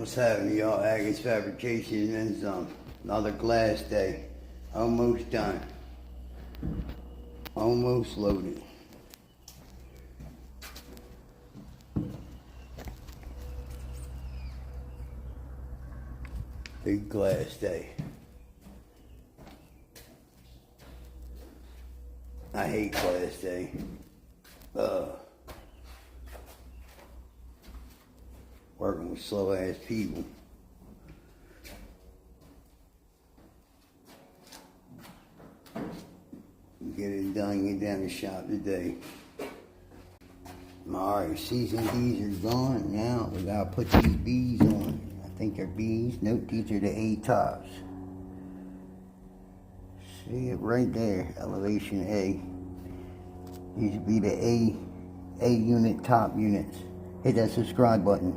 What's happening, y'all? Agnes Fabrication and some. Another glass day. Almost done. Almost loaded. Big glass day. I hate glass day. Working with slow ass people. Get it done, get down to the shop today. Alright, season bees are gone. Now we gotta put these bees on. I think they're bees. Nope, these are the A tops. See it right there, elevation A. These would be the A unit top units. Hit that subscribe button.